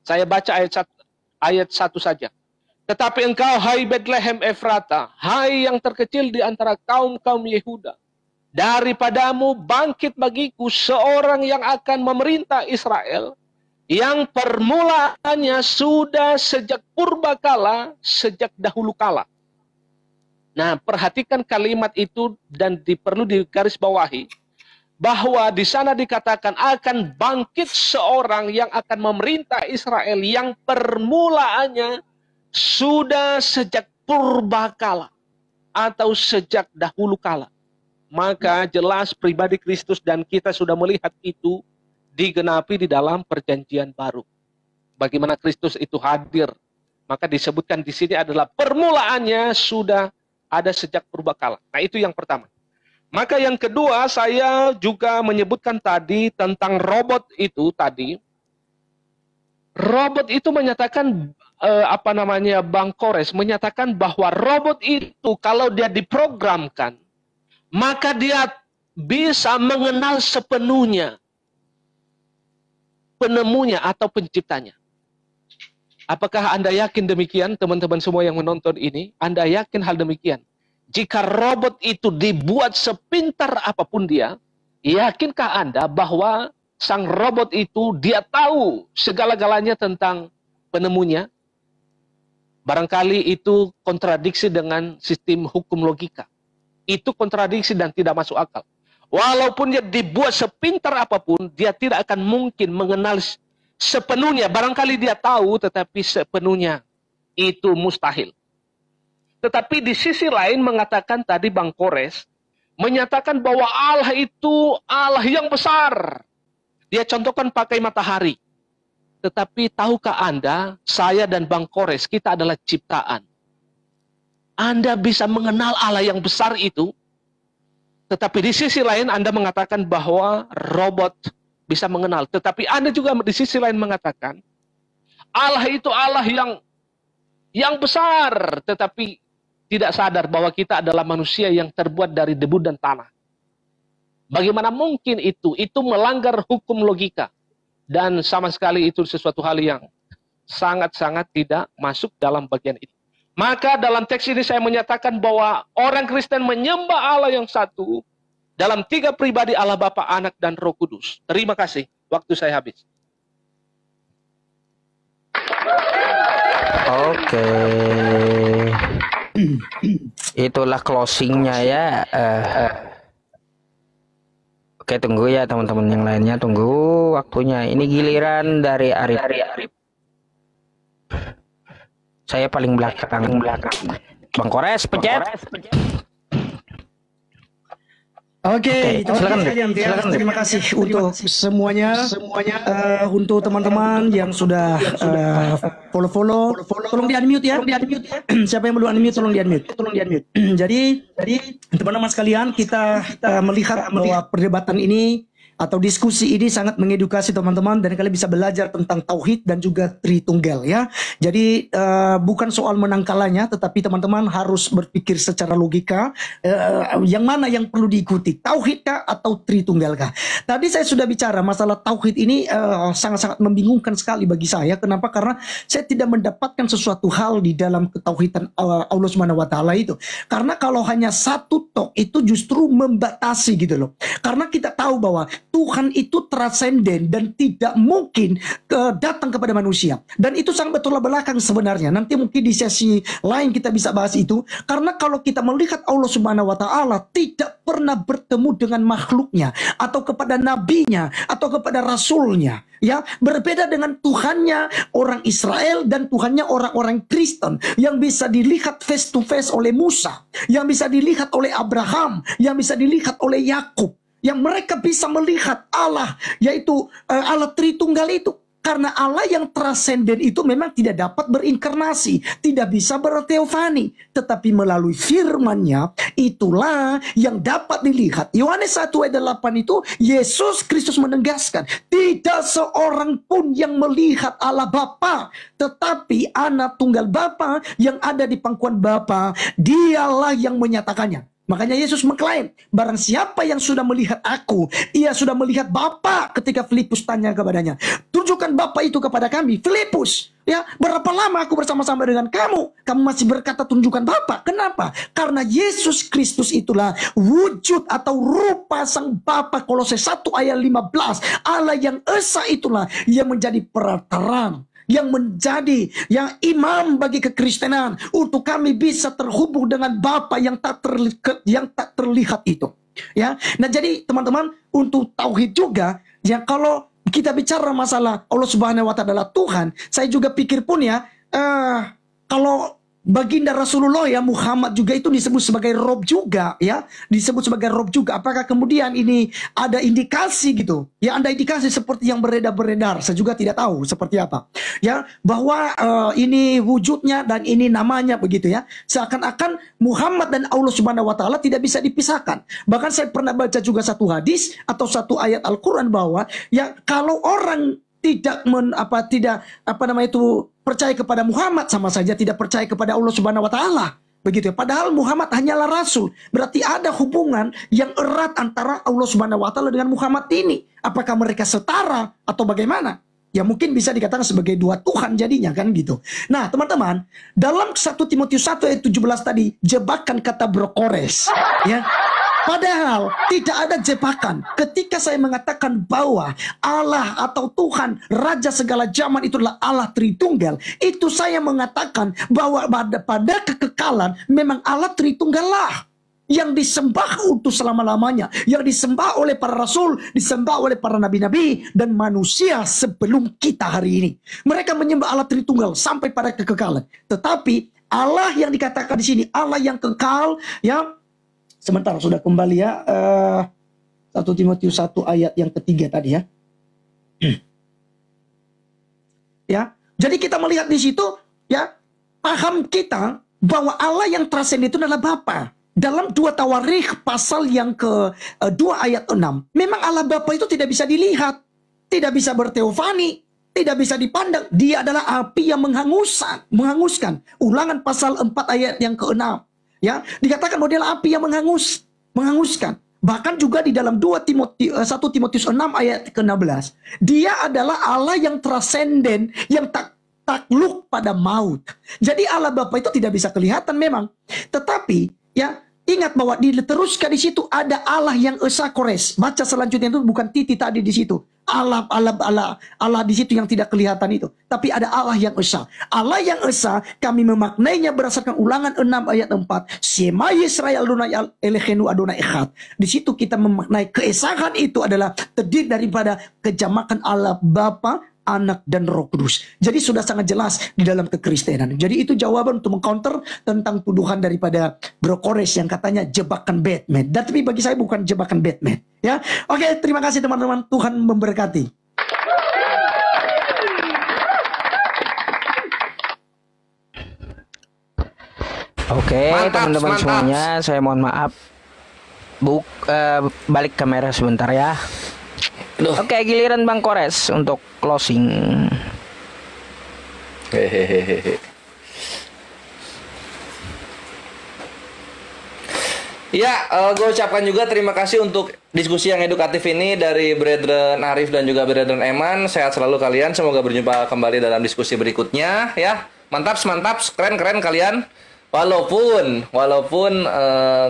Saya baca ayat 1 saja. Tetapi engkau, hai Bethlehem Efrata, hai yang terkecil di antara kaum-kaum Yehuda, daripadamu bangkit bagiku seorang yang akan memerintah Israel, yang permulaannya sudah sejak purbakala, sejak dahulu kala. Nah, perhatikan kalimat itu dan perlu digarisbawahi bahwa di sana dikatakan akan bangkit seorang yang akan memerintah Israel yang permulaannya sudah sejak purbakala atau sejak dahulu kala. Maka jelas pribadi Kristus dan kita sudah melihat itu digenapi di dalam perjanjian baru. Bagaimana Kristus itu hadir, maka disebutkan di sini adalah permulaannya sudah ada sejak purbakala. Nah, itu yang pertama. Maka yang kedua, saya juga menyebutkan tadi tentang robot itu tadi. Robot itu menyatakan Bang Kores menyatakan bahwa robot itu kalau dia diprogramkan, maka dia bisa mengenal sepenuhnya penemunya atau penciptanya. Apakah Anda yakin demikian, teman-teman semua yang menonton ini? Anda yakin hal demikian? Jika robot itu dibuat sepintar apapun dia, yakinkah Anda bahwa sang robot itu dia tahu segala-galanya tentang penemunya? Barangkali itu kontradiksi dengan sistem hukum logika. Itu kontradiksi dan tidak masuk akal. Walaupun dia dibuat sepintar apapun, dia tidak akan mungkin mengenal sepenuhnya. Barangkali dia tahu, tetapi sepenuhnya itu mustahil. Tetapi di sisi lain mengatakan tadi Bang Kores, menyatakan bahwa Allah itu Allah yang besar. Dia contohkan pakai matahari. Tetapi tahukah Anda, saya dan Bang Kores, kita adalah ciptaan. Anda bisa mengenal Allah yang besar itu, tetapi di sisi lain Anda mengatakan bahwa robot bisa mengenal. Tetapi Anda juga di sisi lain mengatakan, Allah itu Allah yang besar, tetapi tidak sadar bahwa kita adalah manusia yang terbuat dari debu dan tanah. Bagaimana mungkin itu? Itu melanggar hukum logika. Dan sama sekali itu sesuatu hal yang sangat-sangat tidak masuk dalam bagian itu. Maka dalam teks ini saya menyatakan bahwa orang Kristen menyembah Allah yang satu dalam 3 pribadi Allah Bapa, Anak, dan Roh Kudus. Terima kasih. Waktu saya habis. Oke. Itulah closingnya ya. Oke, tunggu ya teman-teman yang lainnya, tunggu waktunya. Ini giliran dari Arif. Saya paling belakang. Bang Kores, pencet. Oke, silakan. Terima kasih untuk semuanya, untuk teman-teman yang sudah follow. Tolong di unmute ya. Siapa yang belum unmute, tolong di unmute. Jadi teman-teman sekalian, kita melihat bahwa perdebatan ini atau diskusi ini sangat mengedukasi teman-teman, dan kalian bisa belajar tentang tauhid dan juga Tritunggal ya. Jadi bukan soal menang kalahnya, tetapi teman-teman harus berpikir secara logika, yang mana yang perlu diikuti, tauhid kah atau Tritunggal kah. Tadi saya sudah bicara masalah tauhid ini sangat-sangat membingungkan sekali bagi saya. Kenapa? Karena saya tidak mendapatkan sesuatu hal di dalam ketauhidan Allah Subhanahu wa taala itu. Karena kalau hanya satu tok itu justru membatasi gitu loh. Karena kita tahu bahwa Tuhan itu transenden dan tidak mungkin datang kepada manusia. Dan itu sangat bertolak belakang sebenarnya. Nanti mungkin di sesi lain kita bisa bahas itu. Karena kalau kita melihat Allah Subhanahu wa taala tidak pernah bertemu dengan makhluknya atau kepada nabinya atau kepada rasulnya, ya, berbeda dengan Tuhannya orang Israel dan Tuhannya orang-orang Kristen yang bisa dilihat face to face oleh Musa, yang bisa dilihat oleh Abraham, yang bisa dilihat oleh Yakub, yang mereka bisa melihat Allah, yaitu Allah Tritunggal itu. Karena Allah yang transenden itu memang tidak dapat berinkarnasi, tidak bisa berteofani, tetapi melalui firman-Nya itulah yang dapat dilihat. Yohanes 1 ayat 8 itu Yesus Kristus menegaskan, tidak seorang pun yang melihat Allah Bapa, tetapi Anak Tunggal Bapa yang ada di pangkuan Bapa, dialah yang menyatakannya. Makanya Yesus mengklaim, barang siapa yang sudah melihat aku, ia sudah melihat Bapa. Ketika Filipus tanya kepadanya, tunjukkan Bapa itu kepada kami. Filipus, ya, berapa lama aku bersama-sama dengan kamu? Kamu masih berkata tunjukkan Bapa. Kenapa? Karena Yesus Kristus itulah wujud atau rupa sang Bapa. Kolose 1 ayat 15. Allah yang esa itulah yang menjadi perantara, yang menjadi yang imam bagi kekristenan untuk kami bisa terhubung dengan Bapa yang tak terlihat itu. Ya, nah jadi teman-teman, untuk tauhid juga, ya, kalau kita bicara masalah Allah Subhanahu Wa Taala adalah Tuhan, saya juga pikir pun ya, kalau baginda Rasulullah ya Muhammad juga itu disebut sebagai Rob juga, ya, disebut sebagai Rob juga. Apakah kemudian ini ada indikasi gitu? Ya, ada indikasi seperti yang beredar-beredar. Saya juga tidak tahu seperti apa. Ya, bahwa ini wujudnya dan ini namanya begitu ya. Seakan-akan Muhammad dan Allah Subhanahu Wa Taala tidak bisa dipisahkan. Bahkan saya pernah baca juga satu hadis atau satu ayat Al-Quran bahwa ya kalau orang tidak percaya kepada Muhammad, sama saja tidak percaya kepada Allah Subhanahu Wa Taala, begitu ya. Padahal Muhammad hanyalah rasul, berarti ada hubungan yang erat antara Allah Subhanahu Wa Taala dengan Muhammad ini. Apakah mereka setara atau bagaimana? Ya mungkin bisa dikatakan sebagai dua Tuhan jadinya kan gitu. Nah teman-teman, dalam 1 Timotius 1 ayat 17 tadi, jebakan kata berkores, ya. Padahal tidak ada jebakan. Ketika saya mengatakan bahwa Allah atau Tuhan Raja segala zaman itu adalah Allah Tritunggal, itu saya mengatakan bahwa pada kekekalan memang Allah Tritunggal lah yang disembah untuk selama-lamanya, yang disembah oleh para rasul, disembah oleh para nabi-nabi dan manusia sebelum kita hari ini. Mereka menyembah Allah Tritunggal sampai pada kekekalan. Tetapi Allah yang dikatakan di sini Allah yang kekal, ya. Sebentar, sudah kembali ya. 1 Timotius 1 ayat yang ketiga tadi ya. Ya, jadi kita melihat di situ ya, paham kita bahwa Allah yang transenden itu adalah Bapa. Dalam 2 Tawarikh pasal yang ke-2 ayat 6, memang Allah Bapa itu tidak bisa dilihat, tidak bisa berteofani, tidak bisa dipandang. Dia adalah api yang menghanguskan. Ulangan pasal 4 ayat yang ke-6. Ya, dikatakan model api yang menghanguskan. Bahkan juga di dalam 1 Timotius 6 ayat ke-16. Dia adalah Allah yang transenden, yang takluk pada maut. Jadi Allah Bapa itu tidak bisa kelihatan memang. Tetapi ya, ingat bahwa diteruskan di situ ada Allah yang esa kores. Baca selanjutnya itu bukan titik tadi di situ. Allah di situ yang tidak kelihatan itu. Tapi ada Allah yang esa. Allah yang esa kami memaknainya berdasarkan Ulangan 6 ayat 4. Shema Yisrael Adonai Eloheinu Adonai Echad. Di situ kita memaknai keesahan itu adalah terdiri daripada kejamakan Allah Bapa, Anak dan Roh Kudus. Jadi sudah sangat jelas di dalam kekristenan. Jadi itu jawaban untuk mengcounter tentang tuduhan daripada Bro Kores yang katanya jebakan Batman. Dan tapi bagi saya bukan jebakan Batman. Ya, oke, terima kasih teman-teman. Tuhan memberkati. Oke, teman-teman semuanya, saya mohon maaf. Balik kamera sebentar ya. Oke, giliran Bang Kores untuk closing. Hehehe. Ya, gue ucapkan juga terima kasih untuk diskusi yang edukatif ini dari Brethren Arif dan juga Brethren Eman. Sehat selalu kalian. Semoga berjumpa kembali dalam diskusi berikutnya. Ya, mantap, keren kalian. Walaupun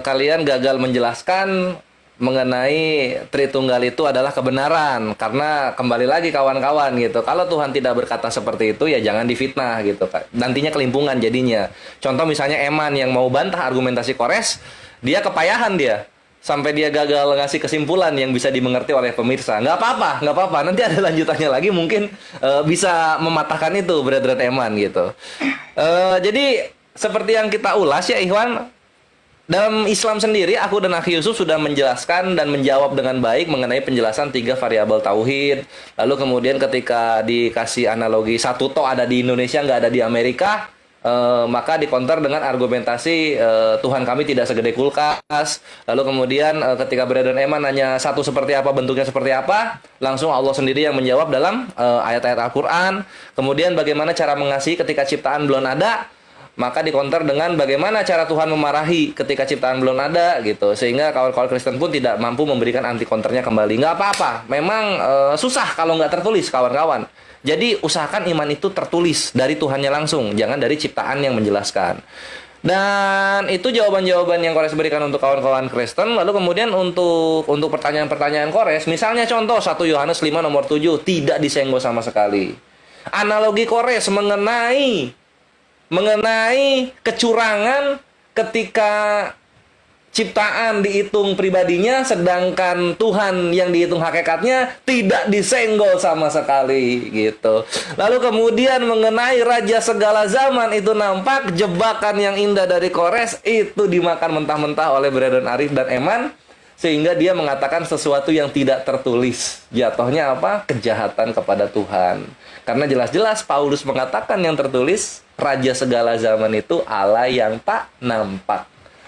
kalian gagal menjelaskan mengenai Tritunggal itu adalah kebenaran, karena kembali lagi kawan-kawan gitu, kalau Tuhan tidak berkata seperti itu ya jangan difitnah gitu, nantinya kelimpungan jadinya. Contoh misalnya Eman yang mau bantah argumentasi Kores, dia kepayahan dia sampai dia gagal ngasih kesimpulan yang bisa dimengerti oleh pemirsa. Nggak apa-apa, nanti ada lanjutannya lagi, mungkin bisa mematahkan itu Brethren Eman gitu. Jadi seperti yang kita ulas ya Ikhwan, dalam Islam sendiri, aku dan Akhi Yusuf sudah menjelaskan dan menjawab dengan baik mengenai penjelasan 3 variabel tauhid. Lalu kemudian ketika dikasih analogi satu toh ada di Indonesia, nggak ada di Amerika, maka dikonter dengan argumentasi Tuhan kami tidak segede kulkas. Lalu kemudian ketika Brethren Eman nanya satu seperti apa, bentuknya seperti apa, langsung Allah sendiri yang menjawab dalam ayat-ayat Al-Quran. Kemudian bagaimana cara mengasihi ketika ciptaan belum ada, maka dikonter dengan bagaimana cara Tuhan memarahi ketika ciptaan belum ada gitu, sehingga kawan-kawan Kristen pun tidak mampu memberikan anti konternya kembali. Nggak apa-apa, memang susah kalau nggak tertulis kawan-kawan. Jadi usahakan iman itu tertulis dari Tuhannya langsung, jangan dari ciptaan yang menjelaskan. Dan itu jawaban-jawaban yang Kores berikan untuk kawan-kawan Kristen. Lalu kemudian untuk pertanyaan-pertanyaan Kores, misalnya contoh 1 Yohanes 5 nomor 7 tidak disenggol sama sekali. Analogi Kores mengenai kecurangan ketika ciptaan dihitung pribadinya, sedangkan Tuhan yang dihitung hakikatnya tidak disenggol sama sekali gitu. Lalu kemudian mengenai Raja segala zaman, itu nampak jebakan yang indah dari Kores itu dimakan mentah-mentah oleh Brethren Arif dan Eman, sehingga dia mengatakan sesuatu yang tidak tertulis. Jatuhnya apa? Kejahatan kepada Tuhan. Karena jelas-jelas Paulus mengatakan yang tertulis, Raja segala zaman itu Allah yang tak nampak,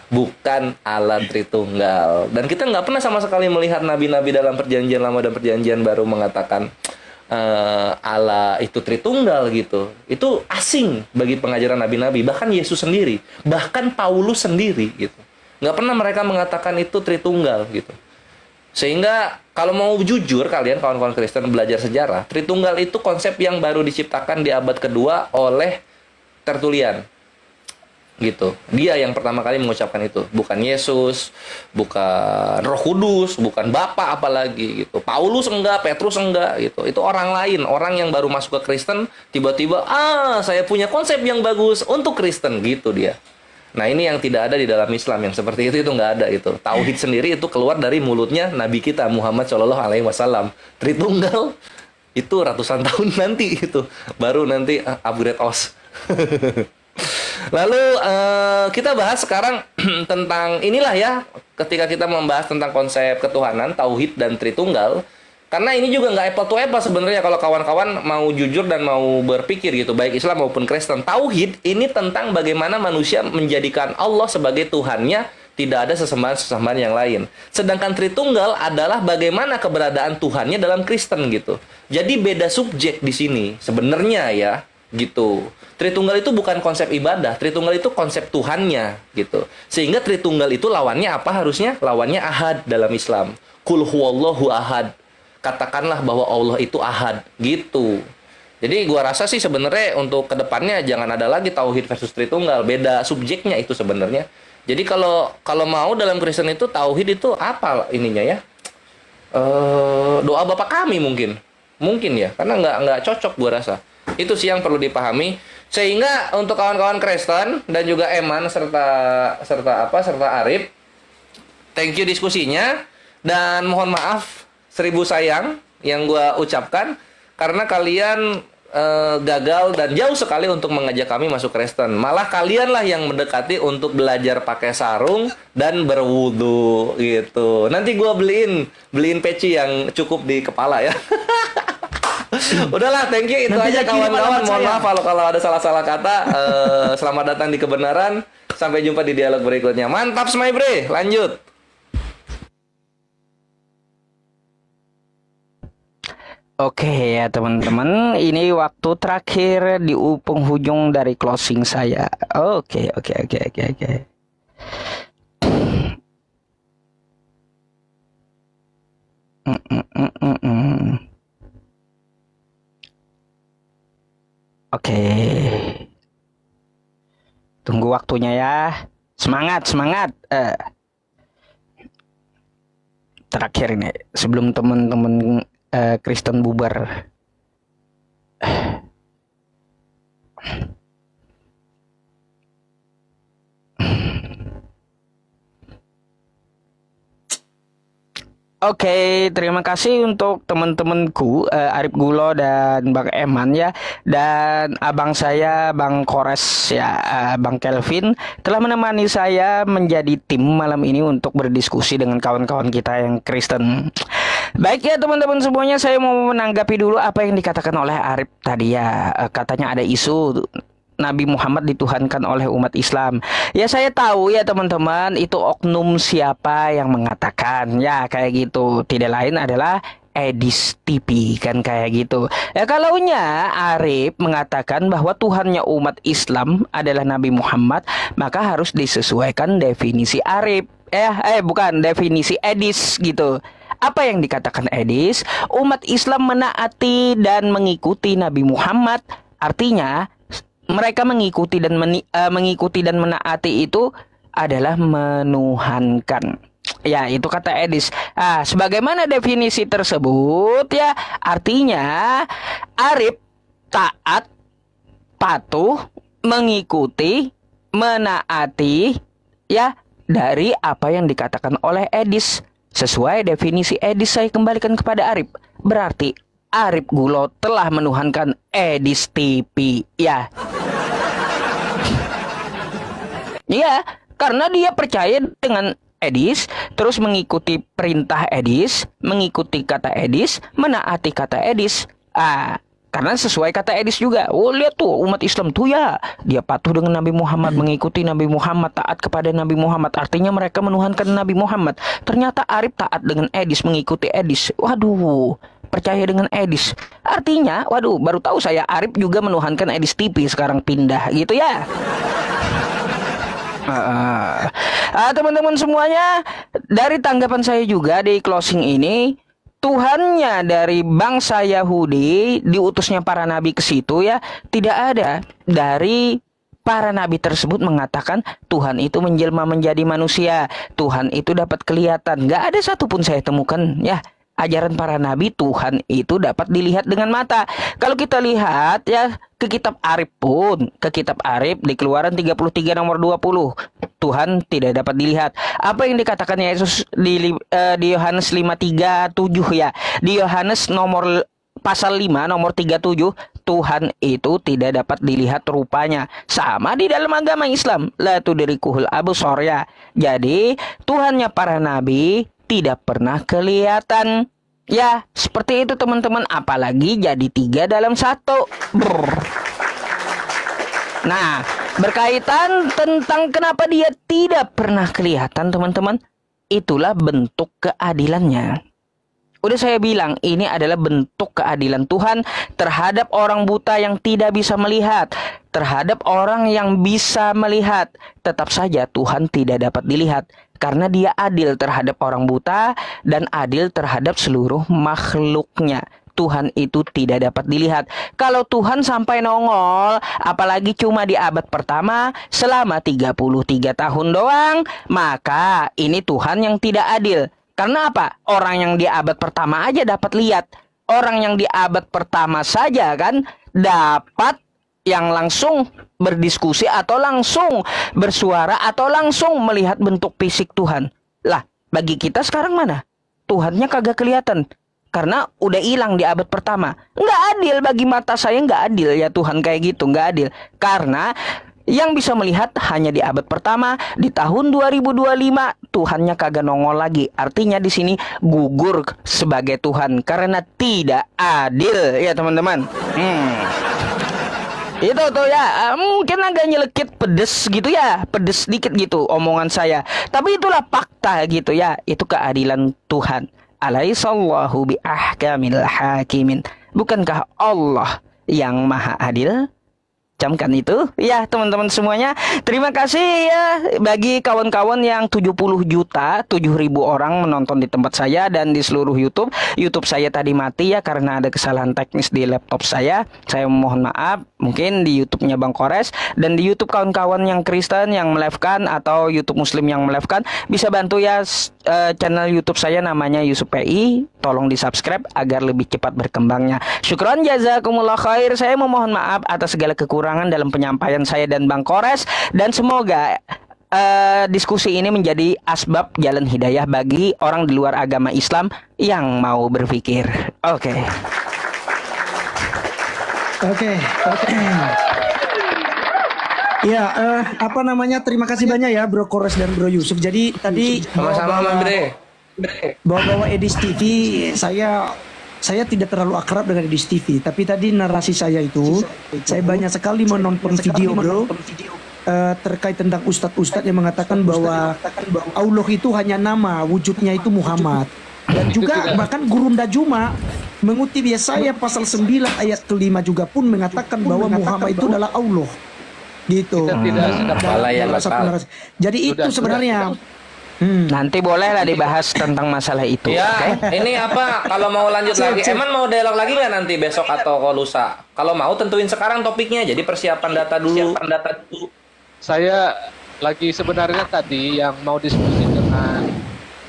bukan Allah Tritunggal. Dan kita nggak pernah sama sekali melihat nabi-nabi dalam perjanjian lama dan perjanjian baru mengatakan Allah itu Tritunggal gitu. Itu asing bagi pengajaran nabi-nabi, bahkan Yesus sendiri, bahkan Paulus sendiri gitu. Nggak pernah mereka mengatakan itu Tritunggal gitu. Sehingga kalau mau jujur kalian kawan-kawan Kristen belajar sejarah, Tritunggal itu konsep yang baru diciptakan di abad kedua oleh Tertulian gitu. Dia yang pertama kali mengucapkan itu, bukan Yesus, bukan Roh Kudus, bukan Bapa apalagi gitu. Paulus enggak, Petrus enggak gitu. Itu orang lain, orang yang baru masuk ke Kristen, tiba-tiba saya punya konsep yang bagus untuk Kristen gitu dia. Nah, ini yang tidak ada di dalam Islam, yang seperti itu nggak ada itu. Tauhid sendiri itu keluar dari mulutnya Nabi kita Muhammad Shallallahu Alaihi Wasallam. Tritunggal itu ratusan tahun nanti itu, baru nanti upgrade OS. Lalu kita bahas sekarang tentang inilah ya, ketika kita membahas tentang konsep ketuhanan, tauhid dan Tritunggal. Karena ini juga nggak apple to apple sebenarnya kalau kawan-kawan mau jujur dan mau berpikir gitu, baik Islam maupun Kristen. Tauhid ini tentang bagaimana manusia menjadikan Allah sebagai Tuhannya, tidak ada sesembahan-sesembahan yang lain. Sedangkan Tritunggal adalah bagaimana keberadaan Tuhannya dalam Kristen gitu. Jadi beda subjek di sini sebenarnya ya gitu. Tritunggal itu bukan konsep ibadah, Tritunggal itu konsep Tuhannya gitu. Sehingga Tritunggal itu lawannya apa harusnya? Lawannya ahad dalam Islam. Qul huwallahu ahad. Katakanlah bahwa Allah itu ahad gitu. Jadi gua rasa sih sebenarnya untuk kedepannya jangan ada lagi tauhid versus Tritunggal, beda subjeknya itu sebenarnya. Jadi kalau mau dalam Kristen itu tauhid itu apa ininya ya? Doa Bapa kami mungkin ya, karena nggak cocok gua rasa. Itu sih yang perlu dipahami. Sehingga untuk kawan-kawan Kristen dan juga Eman serta Arif, thank you diskusinya, dan mohon maaf 1000 sayang yang gua ucapkan karena kalian gagal dan jauh sekali untuk mengajak kami masuk Kristen. Malah kalianlah yang mendekati untuk belajar pakai sarung dan berwudu gitu. Nanti gua beliin peci yang cukup di kepala ya. Udahlah, thank you, itu Nanti aja kawan-kawan. Mohon maaf kalau ada salah-salah kata. Selamat datang di kebenaran. Sampai jumpa di dialog berikutnya. Mantap, Smay Bre. Lanjut. Oke ya teman-teman, ini waktu terakhir di penghujung dari closing saya. Oke. Oke. Tunggu waktunya ya. Semangat. Terakhir ini sebelum teman-teman Kristen bubar. Oke, terima kasih untuk teman-temanku Arif Gulo dan Bang Eman ya, dan abang saya Bang Kores ya, Bang Kelvin telah menemani saya menjadi tim malam ini untuk berdiskusi dengan kawan-kawan kita yang Kristen. Baik ya teman-teman semuanya, saya mau menanggapi dulu apa yang dikatakan oleh Arif tadi ya. Katanya ada isu Nabi Muhammad dituhankan oleh umat Islam. Ya saya tahu ya teman-teman, itu oknum siapa yang mengatakan ya kayak gitu. Tidak lain adalah Edis TV kan kayak gitu. Ya kalaunya Arif mengatakan bahwa Tuhannya umat Islam adalah Nabi Muhammad, maka harus disesuaikan definisi Arif. Bukan definisi Edis gitu. Apa yang dikatakan Edis? Umat Islam menaati dan mengikuti Nabi Muhammad. Artinya mereka mengikuti dan menaati itu adalah menuhankan. Ya, itu kata Edis. Sebagaimana definisi tersebut ya, artinya Arif taat, patuh, mengikuti, menaati ya dari apa yang dikatakan oleh Edis. Sesuai definisi Edis saya kembalikan kepada Arif. Berarti Arif Gulo telah menuhankan Edis TV ya. Ya, karena dia percaya dengan Edis, terus mengikuti perintah Edis, mengikuti kata Edis, menaati kata Edis. Karena sesuai kata Edis juga. Oh, lihat tuh umat Islam tuh ya, dia patuh dengan Nabi Muhammad, mengikuti Nabi Muhammad, taat kepada Nabi Muhammad. Artinya mereka menuhankan Nabi Muhammad. Ternyata Arif taat dengan Edis, mengikuti Edis. Waduh, percaya dengan Edis. Artinya, waduh, baru tahu saya Arif juga menuhankan Edis TV, sekarang pindah gitu ya. Teman-teman semuanya, dari tanggapan saya juga di closing ini, Tuhannya dari bangsa Yahudi, diutusnya para nabi ke situ ya, tidak ada dari para nabi tersebut mengatakan Tuhan itu menjelma menjadi manusia, Tuhan itu dapat kelihatan. Gak ada satupun saya temukan ya ajaran para nabi Tuhan itu dapat dilihat dengan mata. Kalau kita lihat ya ke kitab Arif pun, ke kitab Arif di Keluaran 33 nomor 20, Tuhan tidak dapat dilihat. Apa yang dikatakan Yesus di Yohanes 5:37 ya. Di Yohanes pasal 5 nomor 37, Tuhan itu tidak dapat dilihat rupanya. Sama di dalam agama Islam, la tudrikuhul absar ya. Jadi Tuhannya para nabi tidak pernah kelihatan. Ya, seperti itu teman-teman. Apalagi jadi 3 dalam 1. Nah, berkaitan tentang kenapa dia tidak pernah kelihatan teman-teman, itulah bentuk keadilannya. Udah saya bilang, ini adalah bentuk keadilan Tuhan terhadap orang buta yang tidak bisa melihat, terhadap orang yang bisa melihat. Tetap saja Tuhan tidak dapat dilihat, karena dia adil terhadap orang buta dan adil terhadap seluruh makhluknya. Tuhan itu tidak dapat dilihat. Kalau Tuhan sampai nongol, apalagi cuma di abad pertama, selama 33 tahun doang, maka ini Tuhan yang tidak adil. Karena apa? Orang yang di abad pertama aja dapat lihat. Orang yang di abad pertama saja kan dapat yang langsung berdiskusi atau langsung bersuara atau langsung melihat bentuk fisik Tuhan. Lah, bagi kita sekarang mana? Tuhannya kagak kelihatan. Karena udah hilang di abad pertama. Nggak adil bagi mata saya, nggak adil ya Tuhan kayak gitu, nggak adil. Karena yang bisa melihat hanya di abad pertama. Di tahun 2025 Tuhannya kagak nongol lagi. Artinya di sini gugur sebagai Tuhan karena tidak adil ya teman-teman. Itu tuh ya, mungkin agak nyelekit pedes gitu ya, pedes dikit gitu omongan saya. Tapi itulah fakta gitu ya, itu keadilan Tuhan. Alaihissallahu biahkamil hakimin. Bukankah Allah yang maha adil? Camkan itu ya teman-teman semuanya. Terima kasih ya bagi kawan-kawan yang 70 juta 7.000 orang menonton di tempat saya dan di seluruh YouTube. YouTube saya tadi mati ya karena ada kesalahan teknis di laptop saya. Saya mohon maaf. Mungkin di YouTube-nya Bang Kores dan di YouTube kawan-kawan yang Kristen yang melive-kan atau YouTube Muslim yang melive-kan bisa bantu ya channel YouTube saya namanya Yusuf PI. Tolong di-subscribe agar lebih cepat berkembangnya. Syukron jazakumullah khair. Saya memohon maaf atas segala kekurangan dalam penyampaian saya dan Bang Kores, dan semoga diskusi ini menjadi asbab jalan hidayah bagi orang di luar agama Islam yang mau berpikir. Oke. Ya, apa namanya? Terima kasih banyak ya Bro Kores dan Bro Yusuf. Jadi tadi Sama-sama bawa Edis TV, saya tidak terlalu akrab dengan Edis TV, tapi tadi narasi saya itu saya banyak sekali menonton video bro terkait tentang ustadz-ustadz yang mengatakan bahwa Allah itu hanya nama, wujudnya itu Muhammad. Dan juga bahkan Gurunda Juma mengutip Yesaya pasal 9 ayat kelima juga pun mengatakan bahwa Muhammad itu adalah Allah. Gitu. Kita tidak sedang Dalam satu narasi. Jadi itu sebenarnya. Nanti boleh lah dibahas tentang masalah itu. Ya, Oke? ini apa? Kalau mau lanjut lagi, Eman mau dialog lagi nggak nanti besok atau lusa? Kalau mau tentuin sekarang topiknya. Jadi persiapan data dulu. Saya lagi sebenarnya tadi yang mau diskusi dengan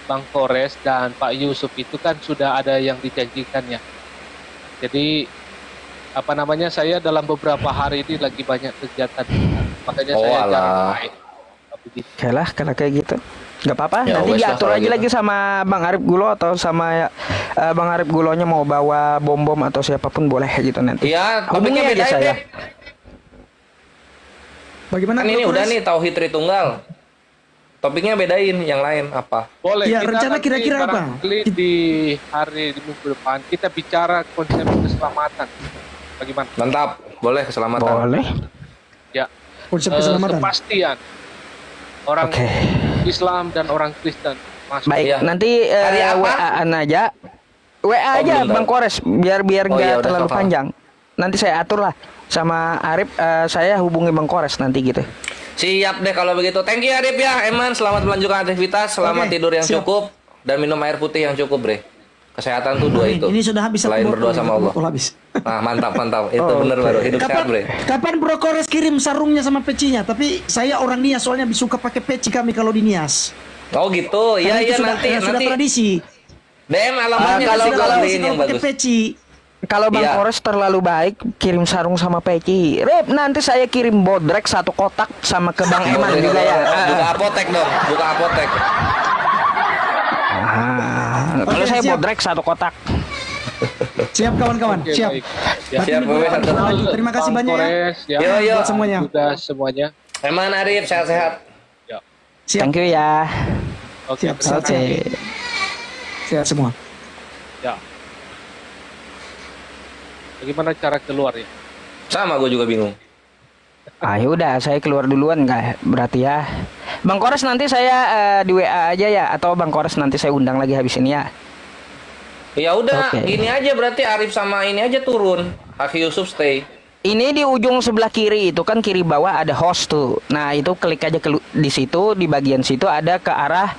Bang Kores dan Pak Yusuf itu kan sudah ada yang dijanjikan ya. Jadi apa namanya, saya dalam beberapa hari ini lagi banyak kegiatan, makanya Oh, saya alah. jarang main. Begitu. Oke lah, kalau kayak gitu. Gak apa-apa, Ya, nanti wes lah diatur kalau aja gitu. lagi sama Bang Arif Gulo atau sama Bang Arif Gulonya mau bawa bom-bom atau siapapun boleh gitu nanti. Iya, Hubungi topiknya aja beda saya. ya. Bagaimana? Kan ini Bro udah Kores? nih Tauhid Tritunggal. Topiknya bedain yang lain apa? Boleh. Ya, kita rencana nanti kira-kira apa? barangkali di minggu depan kita bicara konsep keselamatan. Bagaimana? Mantap, boleh keselamatan. Boleh. Ya. Konsep keselamatan. Kepastian orang Oke. Islam dan orang Kristen masuk. Baik, Iya. nanti Hari apa? WA-an aja. WA aja belum Bang tahu. Kores biar Oh, nggak iya, udah terlalu tahu. panjang. Nanti saya atur lah sama Arif, saya hubungi Bang Kores nanti gitu. Siap deh kalau begitu. Thank you Arif ya, Eman. Selamat melanjutkan aktivitas, selamat Oke, tidur yang siap. cukup dan minum air putih yang cukup, Bre. Kesehatan tuh dua itu. Ini sudah habis Selain satu berdoa botol, sama satu Allah. botol habis. Nah, mantap. Itu Oh, bener oke. baru hidup sehat, Bre. Kapan Bro Kores kirim sarungnya sama pecinya? Tapi saya orang Nias soalnya suka pakai peci kami kalau di Nias. Oh gitu. Iya Karena itu sudah, nanti sudah tradisi. DM alamatnya kalau- nanti kalau- beliin yang pakai bagus. peci. Kalau Bang Iya. Kores terlalu baik, kirim sarung sama peci. Rip, nanti saya kirim bodrek satu kotak sama ke Bang Eman juga ya. Buka apotek dong, buka apotek. Kalau Oke, saya siap. bodrek satu kotak. Siap kawan-kawan, Oke, siap. baik. Ya. Berarti Siap, minggu depan Bang. kita lanjut. Terima kasih Bang banyak ya. Kores, ya. Yo. Buat semuanya. Sudah semuanya. Eman Arif sehat-sehat. Ya. Siap. Thank you ya. Oke. Siap, terima Oke. kasih. Siap semua. Ya. Bagaimana cara keluar ya? Sama gue juga bingung. Ah udah, saya keluar duluan nggak? Berarti ya. Bang Kores nanti saya di WA aja ya, atau Bang Kores nanti saya undang lagi habis ini ya. Ya udah, Oke. gini aja berarti Arif sama ini aja turun. Aki Yusuf stay. Ini di ujung sebelah kiri itu kan kiri bawah ada host tuh. Nah itu klik aja di situ, di bagian situ ada ke arah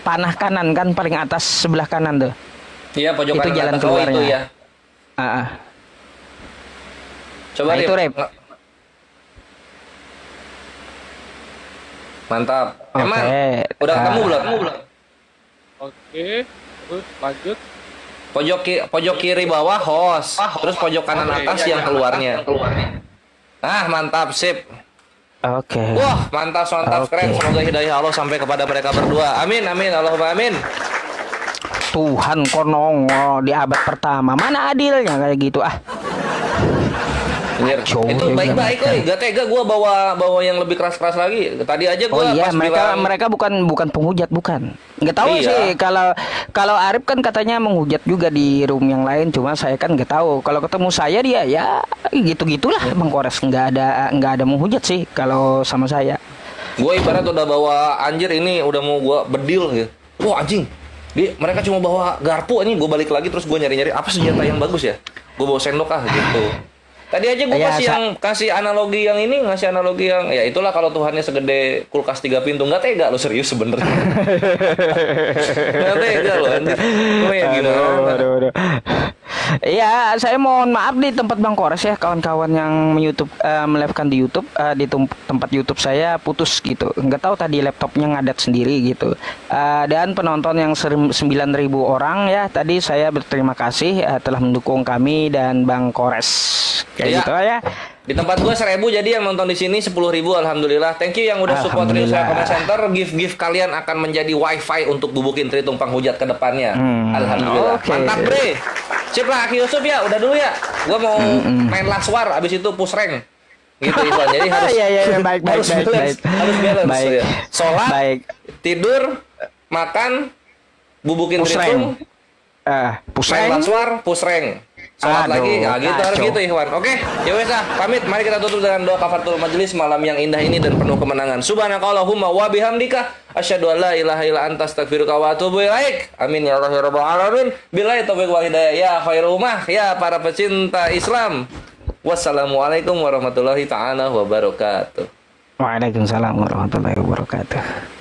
panah kanan kan paling atas sebelah kanan tuh. Iya, pojok Itu kanan jalan atas. Oh, keluarnya. itu ya. Ah. Coba Nah, itu, Rip. Mantap. Oke. Eman, udah Ah. kamu belum? Oke. Terus lanjut. Pojok kiri bawah host, terus pojok kanan Oke, atas iya, yang iya. keluarnya. Ah, mantap, sip. Oke. Wah, mantap, Oke. keren. Semoga hidayah Allah sampai kepada mereka berdua. Amin, Allahumma amin. Tuhan kok nongol di abad pertama. Mana adilnya kayak gitu ah. Anjir, Cowok itu ya, baik-baik kan. kok. Gak tega gue bawa yang lebih keras-keras lagi. Tadi aja gue Oh iya, pas mereka bilang, mereka bukan penghujat bukan. Nggak tahu Iya. sih kalau Arif kan katanya menghujat juga di room yang lain, cuma saya kan nggak tahu. Kalau ketemu saya dia ya gitu-gitulah Bang Kores, nggak ada menghujat sih kalau sama saya. gue ibarat udah bawa anjir ini udah mau gue bedil gitu. Wah anjing, mereka cuma bawa garpu ini. Gue balik lagi terus gue nyari-nyari apa senjata yang bagus ya. Gue bawa sendok gitu. Tadi aja gue Ya, kasih analogi yang ini, ngasih analogi yang ya itulah kalau Tuhannya segede kulkas 3 pintu. Nggak tega lo, serius sebenernya. Nggak tega lo anjir. Gue ya gimana? Iya, saya mohon maaf di tempat Bang Kores ya, kawan-kawan yang melive-kan di YouTube, di tempat YouTube saya putus gitu. Nggak tahu tadi laptopnya ngadat sendiri gitu. Dan penonton yang 9.000 orang ya, tadi saya berterima kasih telah mendukung kami dan Bang Kores. Kayak Iya. gitu ya. Di tempat gue 1.000, jadi yang nonton di sini 10.000, alhamdulillah. Thank you yang udah support Rio Saya Comment Center. Gift kalian akan menjadi wifi untuk bubukin Tritung Panghujat ke depannya. Alhamdulillah. Oke. Mantap bre. Sip lah Aki Yusuf ya, udah dulu ya. Gue mau main last war, abis itu push rank. Gitu Iwan. Jadi harus Iya, baik, harus balance, harus balance. Baik. Ya. Sholat, Baik. tidur, makan, bubukin Push Tritung, push main rank. last war, push rank. Sholat lagi, ya gitu harus kacau. gitu Ikhwan. Oke, ya wes pamit. Mari kita tutup dengan doa kafaratul majelis malam yang indah ini dan penuh kemenangan. Subhanakallahumma wa bihamdika asyhadu an la ilaha illa anta astaghfiruka wa atubu ilaik. Amin ya Allah ya rabbal alamin. Billahi taufiq wal hidayah ya khairul ummah ya para pecinta Islam. Wassalamualaikum warahmatullahi taala wabarakatuh. Waalaikumsalam warahmatullahi wabarakatuh.